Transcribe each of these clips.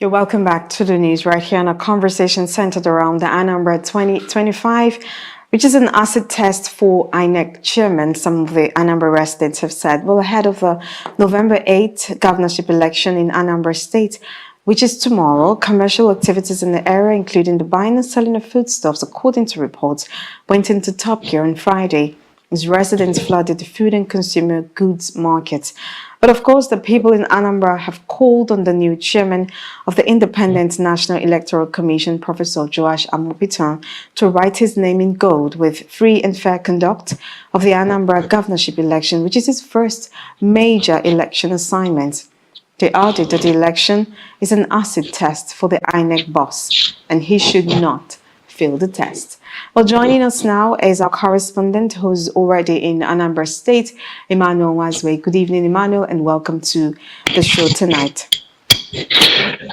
You're welcome back to the news right here on a conversation centered around the Anambra 2025, which is an acid test for INEC chairman. Some of the Anambra residents have said, well, ahead of the November 8th governorship election in Anambra State, which is tomorrow, commercial activities in the area, including the buying and selling of foodstuffs, according to reports, went into top gear on Friday as residents flooded the food and consumer goods markets. But of course, the people in Anambra have called on the new chairman of the Independent National Electoral Commission, Professor Joash Amopitan, to write his name in gold with free and fair conduct of the Anambra governorship election, which is his first major election assignment. They argued that the election is an acid test for the INEC boss, and he should not fail the test. Well, joining us now is our correspondent who's already in Anambra State, Emmanuel Nwezue. Good evening, Emmanuel, and welcome to the show tonight.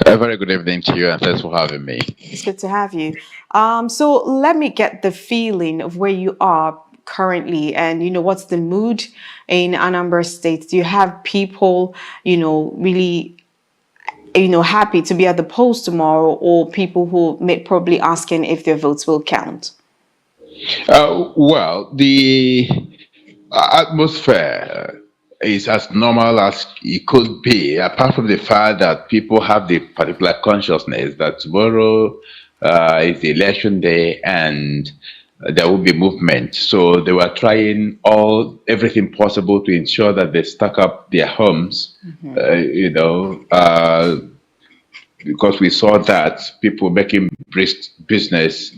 A very good evening to you, and thanks for having me. It's good to have you. So let me get the feeling of where you are currently, and what's the mood in Anambra State? Do you have people, really happy to be at the polls tomorrow, or people who may probably asking if their votes will count? Well, the atmosphere is as normal as it could be, apart from the fact that people have the particular consciousness that tomorrow is the election day and there will be movement. So they were trying everything possible to ensure that they stack up their homes, because we saw that people making brisk business,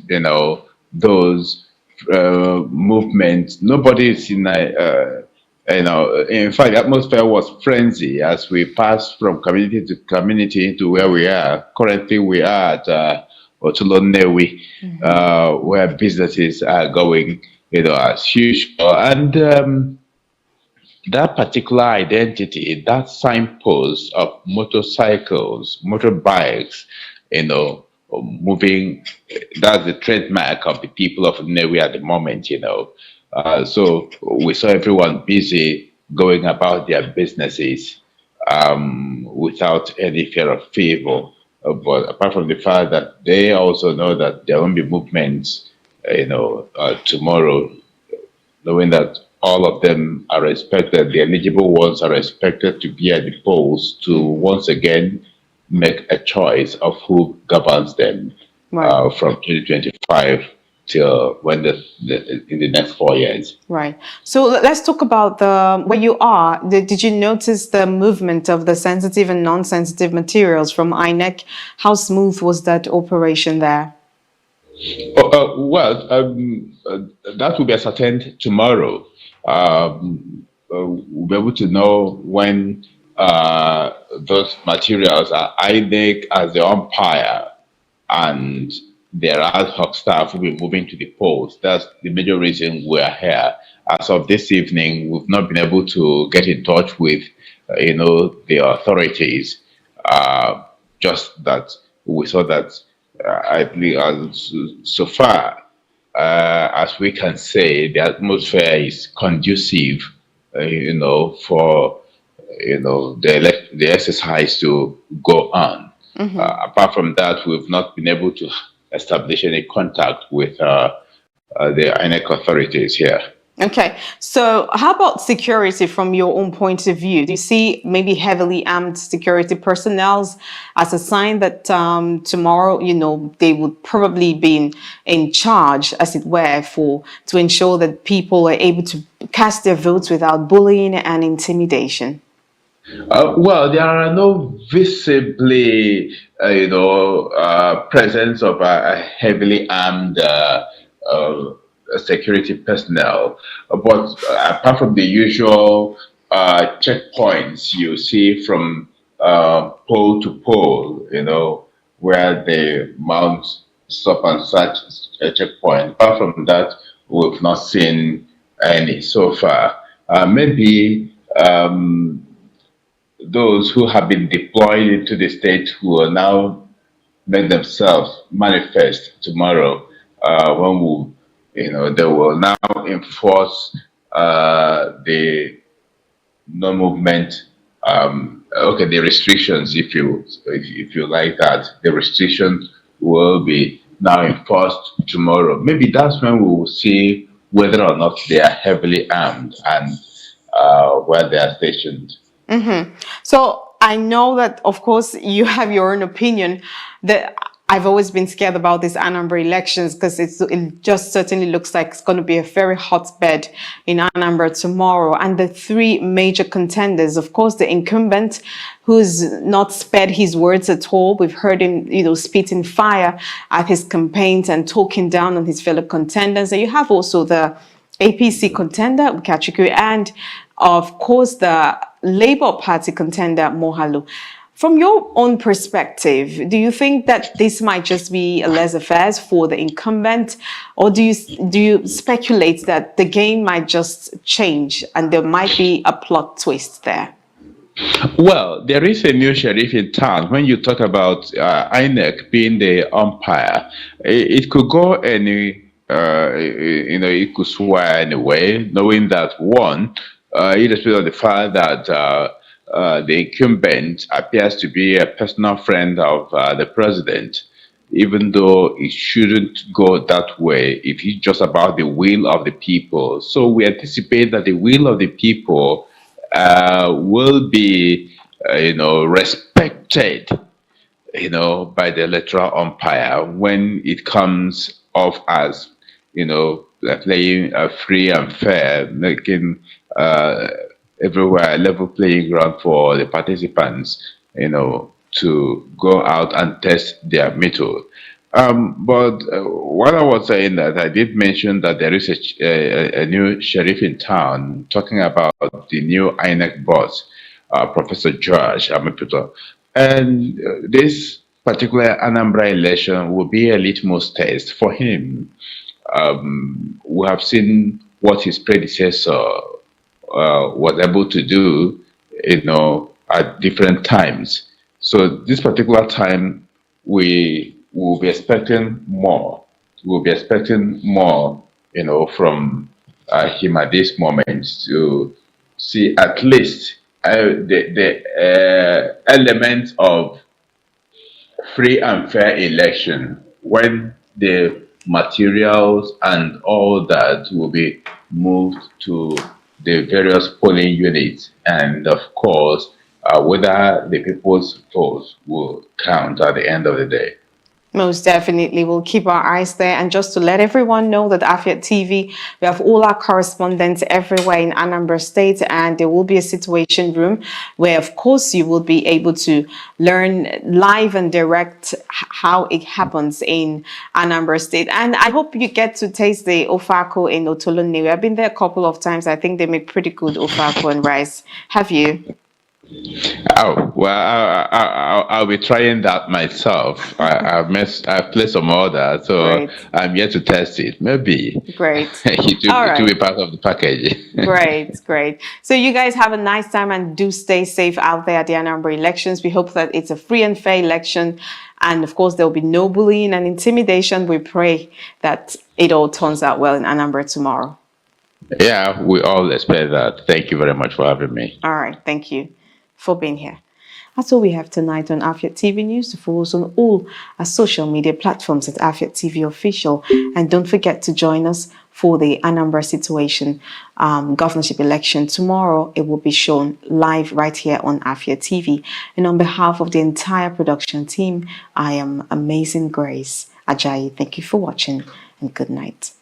those movements. Nobody is in in fact, the atmosphere was frenzy as we passed from community to community to where we are. Currently, we are at Otulonewi, where businesses are going, as usual. And that particular identity, that signpost of motorcycles, motorbikes, moving, that's the trademark of the people of Newi at the moment, So we saw everyone busy going about their businesses without any fear of favor. But apart from the fact that they also know that there won't be movements, tomorrow, knowing that all of them are expected, the eligible ones are expected to be at the polls to once again make a choice of who governs them from 2025 till when in the next 4 years. Right. So let's talk about where you are. Did you notice the movement of the sensitive and non-sensitive materials from INEC? How smooth was that operation there? That will be ascertained tomorrow. We'll be able to know when those materials are INEC as the umpire, and their ad hoc staff will be moving to the polls. That's the major reason we're here. As of this evening, we've not been able to get in touch with, the authorities. Just that we saw that, I believe, so far, as we can say, the atmosphere is conducive, for the exercise to go on. Apart from that, we've not been able to establish any contact with the INEC authorities here. Okay, so how about security from your own point of view? Do you see maybe heavily armed security personnel as a sign that tomorrow, they would probably be in charge, as it were, to ensure that people are able to cast their votes without bullying and intimidation? Well, there are no visibly, presence of a heavily armed security personnel, but apart from the usual checkpoints you see from pole to pole, where they mount stop and search a checkpoint. Apart from that, we've not seen any so far. Maybe those who have been deployed into the state who will now make themselves manifest tomorrow when they will now enforce the no movement okay, the restrictions, if you like that, the restrictions will be now enforced tomorrow. Maybe that's when we will see whether or not they are heavily armed and where they are stationed. So I know that, of course, you have your own opinion. That I've always been scared about these Anambra elections because it just certainly looks like it's going to be a very hotbed in Anambra tomorrow. And the three major contenders, of course, the incumbent, who's not spared his words at all. We've heard him, spitting fire at his campaigns and talking down on his fellow contenders. And you have also the APC contender, Ukachukwu, and of course the Labour Party contender, Moghalu. From your own perspective, do you think that this might just be a laissez-faire for the incumbent, or do you speculate that the game might just change and there might be a plot twist there? Well, there is a new sheriff in town. When you talk about INEC being the umpire, it could go any, it could swear anyway, knowing that one, irrespective of the fact that the incumbent appears to be a personal friend of the president, even though it shouldn't go that way if it's just about the will of the people. So we anticipate that the will of the people will be, respected, by the electoral umpire when it comes off as, playing free and fair, making everywhere a level playing ground for the participants, to go out and test their mettle. But while I was saying that, I did mention that there is a new sheriff in town talking about the new INEC boss, Professor George Amaputo. And this particular Anambra election will be a litmus test for him. We have seen what his predecessor was able to do, at different times. So this particular time, we will be expecting more. We'll be expecting more, from him at this moment to see at least the element of free and fair election when the materials and all that will be moved to the various polling units, and of course, whether the people's votes will count at the end of the day. Most definitely. We'll keep our eyes there. And just to let everyone know that Afia TV, we have all our correspondents everywhere in Anambra State, and there will be a situation room where, of course, you will be able to learn live and direct how it happens in Anambra State. And I hope you get to taste the ofako in Otolone. I've been there a couple of times. I think they make pretty good ofako and rice. Have you? Oh, well, I'll be trying that myself. I've placed some order, so Great. I'm yet to test it. Maybe. Great. it will be part of the package. Great. So you guys have a nice time and do stay safe out there at the Anambra elections. We hope that it's a free and fair election. And of course, there will be no bullying and intimidation. We pray that it all turns out well in Anambra tomorrow. Yeah, we all expect that. Thank you very much for having me. All right. Thank you for being here. That's all we have tonight on Afia TV News. To follow us on all our social media platforms at Afia TV Official. And don't forget to join us for the Anambra situation governorship election tomorrow. It will be shown live right here on Afia TV. And on behalf of the entire production team, I am Amazing Grace Ajayi. Thank you for watching and good night.